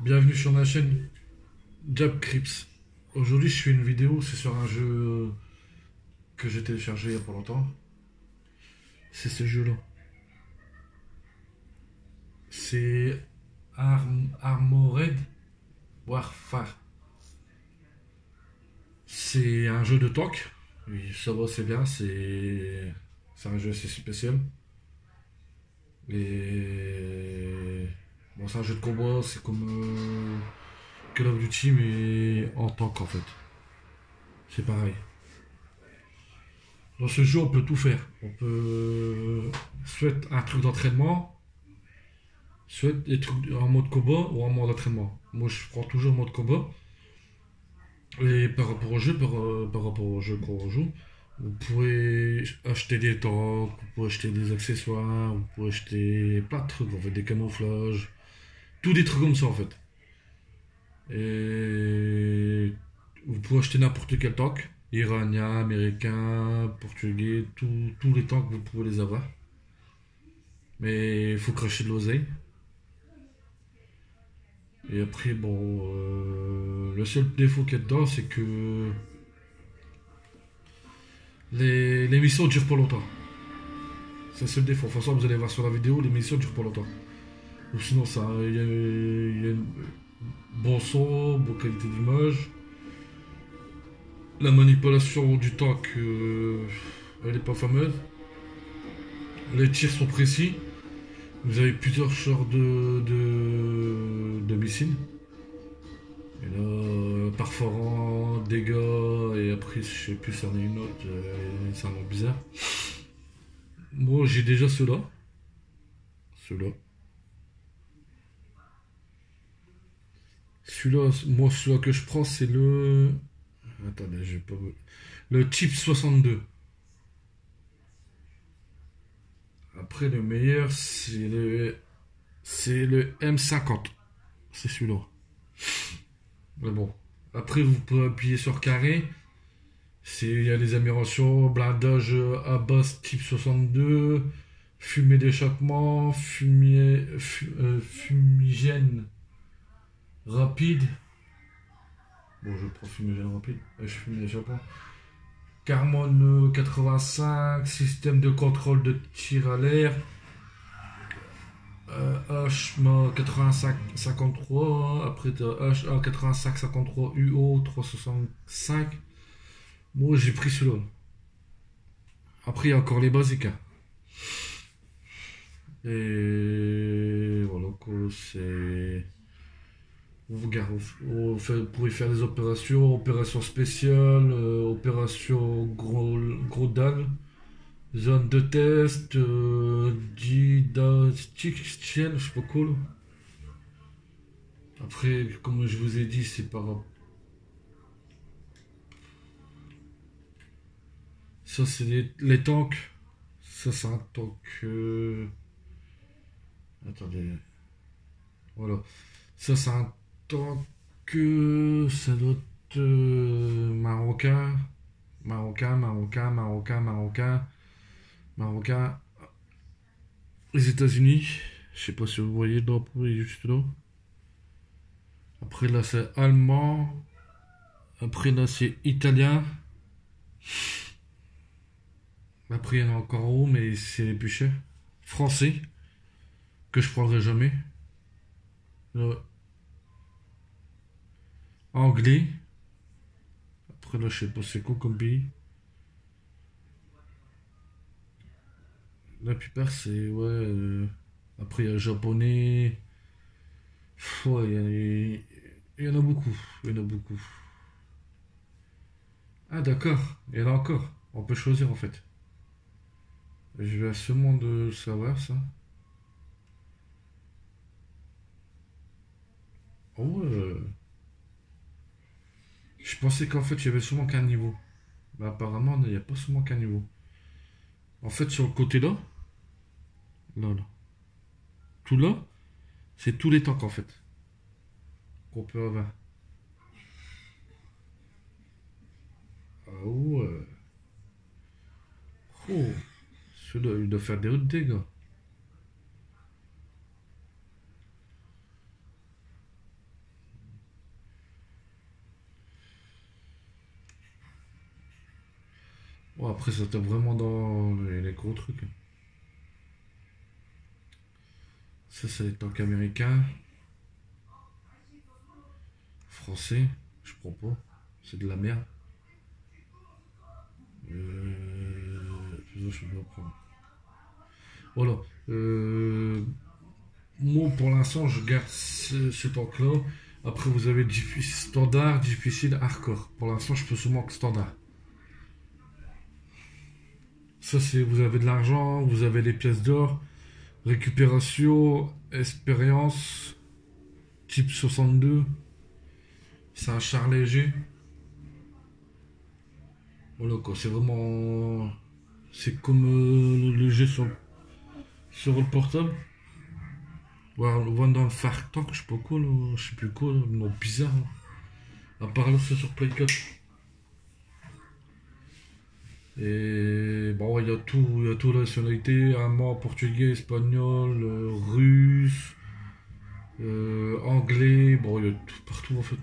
Bienvenue sur ma chaîne Jab Crips. Aujourd'hui, je fais une vidéo, c'est sur un jeu que j'ai téléchargé il y a pas longtemps. C'est ce jeu-là. C'est Armored Warfare. C'est un jeu de tank. Oui, ça va, c'est bien. C'est un jeu assez spécial. Et bon, c'est un jeu de combat. C'est comme Call of Duty, mais en tank en fait. C'est pareil. Dans ce jeu, on peut tout faire. On peut soit un truc d'entraînement, soit des trucs en mode combat ou en mode entraînement. Moi, je prends toujours mode combat. Et par rapport au jeu, par rapport au jeu qu'on joue, vous pouvez acheter des tanks, vous pouvez acheter des accessoires, vous pouvez acheter plein de trucs, en fait, des camouflages, tout des trucs comme ça, en fait. Et vous pouvez acheter n'importe quel tank, iranien, américain, portugais, tous les tanks, vous pouvez les avoir. Mais il faut cracher de l'oseille. Et après, bon, le seul défaut qu'il y a dedans, c'est que les missions durent pas longtemps. C'est le seul défaut. De toute façon, vous allez voir sur la vidéo, les missions durent pas longtemps. Ou sinon, ça, il y a une bon son, bonne qualité d'image. La manipulation du tank, elle est pas fameuse. Les tirs sont précis. Vous avez plusieurs genres de missiles. Et là, perforant, dégâts, et après, je sais plus, ça en est une autre, c'est un nom bizarre. Moi, j'ai déjà ceux-là. Ceux-là. Moi, celui-là que je prends, c'est le. Attendez, je vais pas. Le Type 62. Après, le meilleur, c'est le M50. C'est celui-là. Mais bon. Après, vous pouvez appuyer sur carré. Il y a les améliorations, blindage à base type 62, fumée d'échappement, fumigène rapide. Bon, je prends fumigène rapide, je fume d'échappement. Carbone 85, système de contrôle de tir à l'air. HMA 85-53, après HA 85-53 UO 365. Moi, j'ai pris celui-là. Après, il y a encore les basiques, hein. Et voilà quoi, c'est. Vous pouvez faire des opérations spéciales, opérations gros dalle, zone de test, didactique, je sais pas quoi là. Après, comme je vous ai dit, c'est par. Ça, c'est les tanks. Ça, c'est un tank. Attendez. Voilà. Ça, c'est un tank. Ça doit être marocain. Marocain, marocain, marocain, marocain. Marocain. Les États-Unis. Je sais pas si vous voyez le drapeau, il est juste là. Après, là, c'est allemand. Après, là, c'est italien. Après, il y en a encore en haut, mais c'est les plus chers. Français. Que je prendrai jamais. Là, anglais. Après, là, je sais pas c'est quoi comme pays. La plupart, c'est. Ouais. Après, il y a japonais. Ouais, il y en a beaucoup. Il y en a beaucoup. Ah, d'accord. Il y en a encore. On peut choisir en fait. Je vais seulement de savoir ça. Oh, je pensais qu'en fait, il y avait seulement qu'un niveau. Mais apparemment, il n'y a pas seulement qu'un niveau. En fait, sur le côté là, là. Tout là, c'est tous les tanks en fait. Qu'on peut avoir. Ah ouais. Oh, celui-là, il doit faire des hauts dégâts. Oh, après, ça tape vraiment dans les gros trucs. Ça, c'est les tanks américains. Français, je prends pas. C'est de la merde. Je vais prendre. Voilà. Moi, pour l'instant, je garde ce tank-là. Après, vous avez standard, difficile, hardcore. Pour l'instant, je peux seulement que standard. Ça, c'est vous avez de l'argent, vous avez les pièces d'or, récupération, expérience, type 62. C'est un char léger. Voilà quoi, c'est vraiment. C'est comme le jeu sur le portable. Ouais, on le voit dans le Far Tank, je sais pas quoi, là, je sais plus quoi, là, non, bizarre. Là. À part là, c'est sur Play 4. Et bon, il y a tout la nationalité, allemand, portugais, espagnol, russe, anglais, bon, il y a tout partout en fait.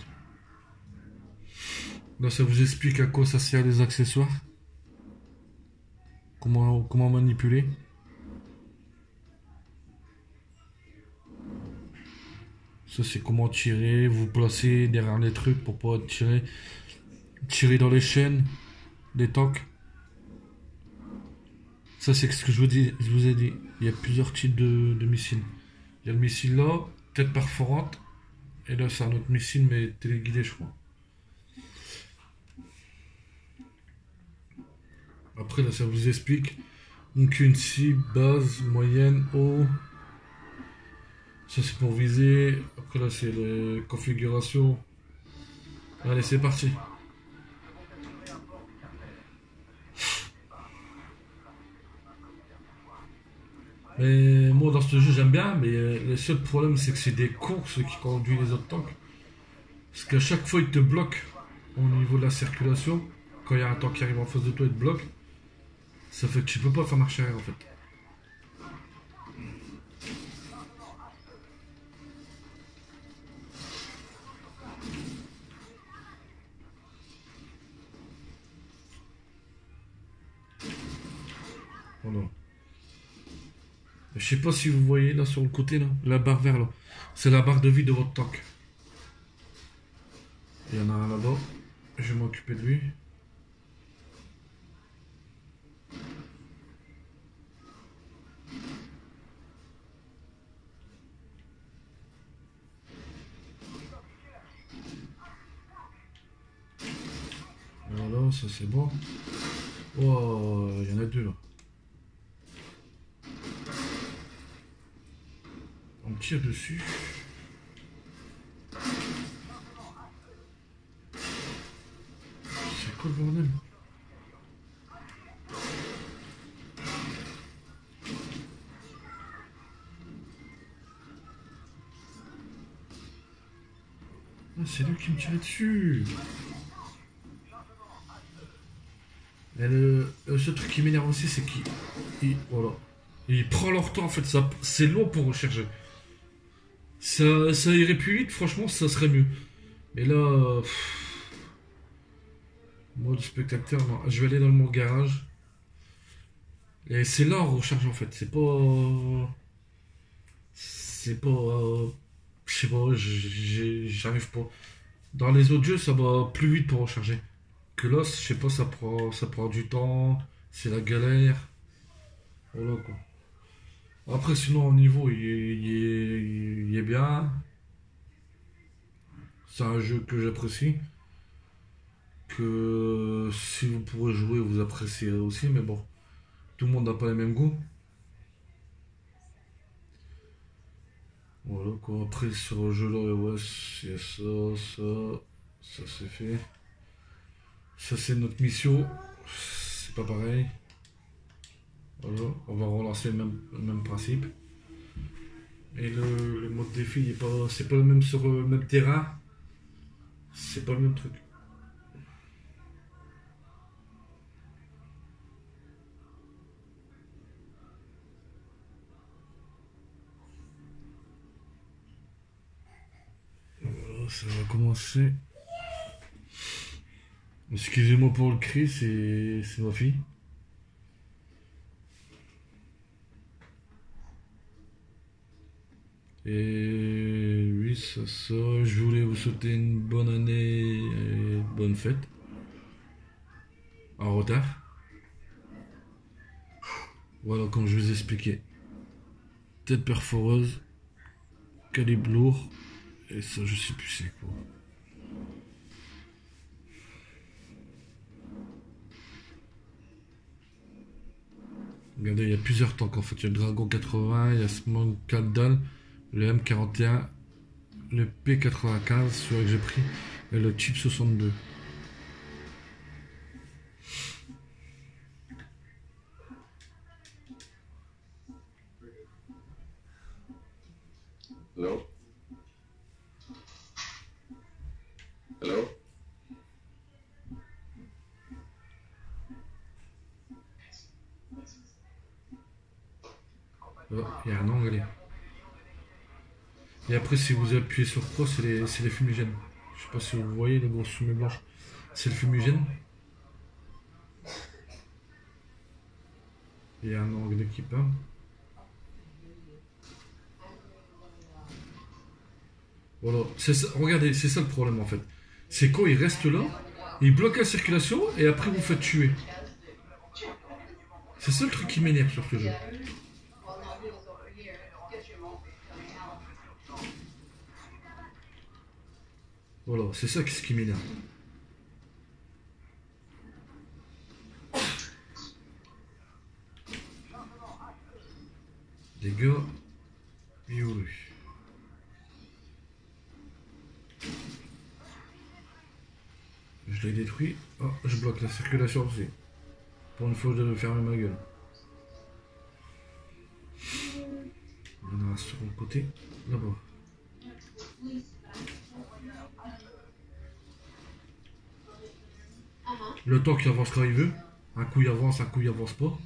Là, ça vous explique à quoi ça sert les accessoires, comment manipuler. Ça, c'est comment tirer, vous placer derrière les trucs pour pouvoir tirer dans les chaînes des tanks. Ça, c'est ce que je vous ai dit. Il y a plusieurs types de missiles. Il y a le missile là, tête perforante, et là, c'est un autre missile, mais téléguidé, je crois. Après, là, ça vous explique. Donc, une cible, base, moyenne, haut. Ça, c'est pour viser. Après, là, c'est les configurations. Allez, c'est parti. Mais moi, dans ce jeu, j'aime bien, mais le seul problème, c'est que c'est des cons, ceux qui conduisent les autres tanks. Parce qu'à chaque fois, ils te bloquent au niveau de la circulation. Quand il y a un tank qui arrive en face de toi, il te bloque. Ça fait que tu peux pas faire marche arrière, en fait. Voilà. Je sais pas si vous voyez là sur le côté, là, la barre verte là. C'est la barre de vie de votre tank. Il y en a un là-bas. Je vais m'occuper de lui. Voilà, ça c'est bon. Oh, il y en a deux là. On tire dessus. C'est quoi le bordel? Ah, c'est lui qui me tirait dessus. Et le seul truc qui m'énerve aussi, c'est voilà. Il prend leur temps en fait. C'est long pour rechercher. Ça irait plus vite, franchement, ça serait mieux. Mais là, moi, le spectateur, non. Je vais aller dans mon garage. Et c'est là en recharge en fait. C'est pas. C'est pas. Je sais pas, j'arrive pas. Dans les autres jeux, ça va plus vite pour recharger. Que là, je sais pas, ça prend du temps. C'est la galère. Voilà quoi. Après, sinon, au niveau, il est bien. C'est un jeu que j'apprécie. Que si vous pourrez jouer, vous apprécierez aussi. Mais bon, tout le monde n'a pas les mêmes goûts. Voilà quoi. Après, sur le jeu là, ouais, c'est ça c'est fait. Ça, c'est notre mission. C'est pas pareil. Voilà, on va relancer le même principe. Et le mode défi, c'est pas le même sur le même terrain. C'est pas le même truc. Voilà, ça va commencer. Excusez-moi pour le cri, c'est ma fille. Et oui, ça, je voulais vous souhaiter une bonne année et bonne fête. En retard. Voilà, comme je vous ai expliqué. Tête perforeuse, calibre lourd, et ça, je sais plus c'est quoi. Regardez, il y a plusieurs tanks en fait. Il y a le Dragon 80, il y a Smog Kaldal, le M41, le P95, celui que j'ai pris, et le Type 62. Hello? Hello? Oh, il y a un anglais. Et après, si vous appuyez sur Pro, c'est les fumigènes. Je sais pas si vous voyez les grosses fumées blanches. C'est le fumigène. Il y a un anglais qui parle. Voilà. Regardez, c'est ça le problème en fait. C'est quand il reste là, il bloque la circulation et après vous faites tuer. C'est ça le truc qui m'énerve sur ce jeu. Voilà, c'est ça ce qui m'énerve. Les gars, il est où lui? Je l'ai détruit. Oh, je bloque la circulation aussi. Pour une fois, je devais fermer ma gueule. Il y en a un sur le côté, là-bas. Le temps qu'il avance quand il veut. Un coup il avance, un coup il avance pas.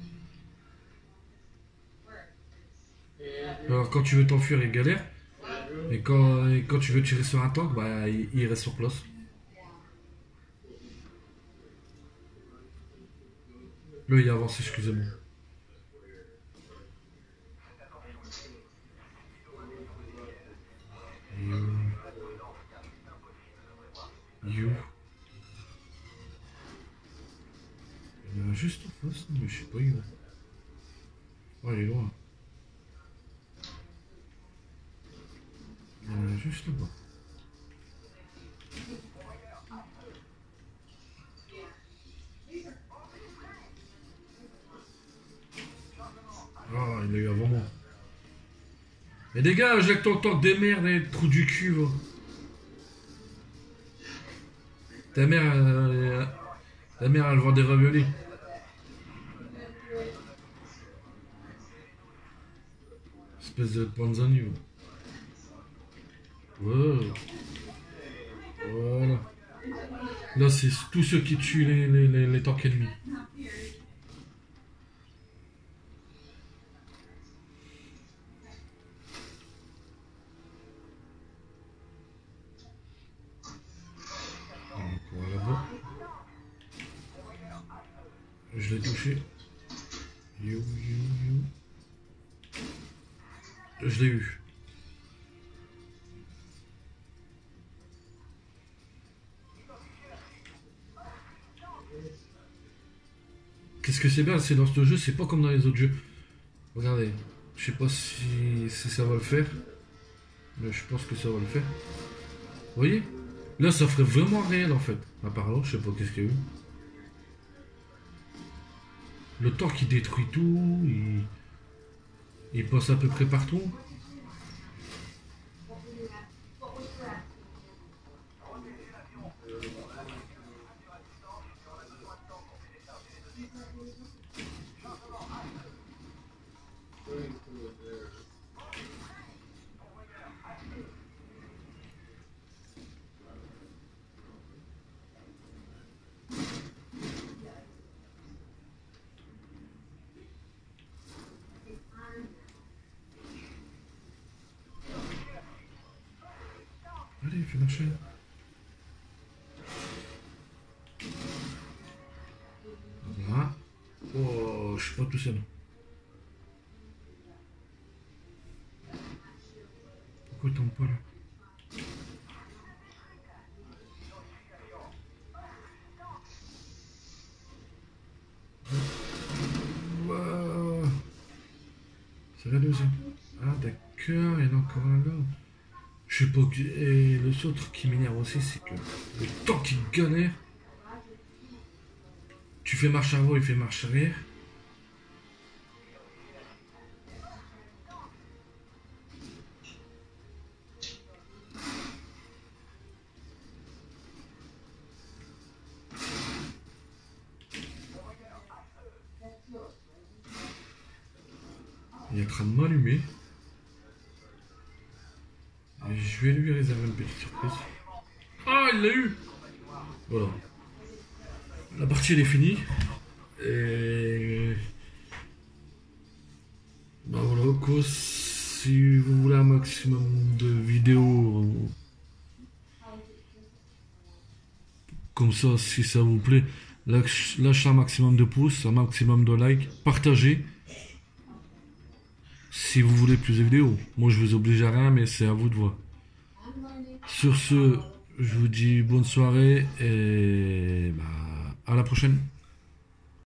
Alors quand tu veux t'enfuir, il galère. Et quand tu veux tirer sur un tank, bah il reste sur place. Là il avance, excusez-moi. You. Il y en a juste en face, mais je sais pas où. Oh, il est loin. Il y en a juste là-bas. Ah, il a eu avant moi. Mais dégage avec ton tank de merde et trou du cul, va. Ta mère, elle vend des raviolis. Espèce de panzani, va. Ouais. Voilà. Là, c'est tous ceux qui tuent les tanks ennemis. Donc, voilà. Je l'ai touché. You. Je l'ai eu. Qu'est-ce que c'est bien, c'est dans ce jeu, c'est pas comme dans les autres jeux. Regardez, je sais pas si ça va le faire, mais je pense que ça va le faire. Vous voyez? Là, ça ferait vraiment réel en fait. À part là, je sais pas qu'est-ce qu'il y a eu. Le temps qui détruit tout, il passe à peu près partout. Allez, fais marcher. suis pas tout seul. Pourquoi il tombe pas là? Wow. C'est la deuxième. Ah d'accord, il y en a encore un là. Je sais pas que... Et le seul truc qui m'énerve aussi, c'est que le temps qu'il galère, tu fais marche avant, il fait marche arrière. Il est en train de m'allumer. Et je vais lui réserver une petite surprise. Ah, il l'a eu! Voilà. La partie elle est finie. Et... bah voilà quoi, si vous voulez un maximum de vidéos comme ça, si ça vous plaît, lâchez un maximum de pouces, un maximum de likes, partagez. Si vous voulez plus de vidéos, moi je vous oblige à rien, mais c'est à vous de voir. Sur ce, je vous dis bonne soirée et bah, à la prochaine.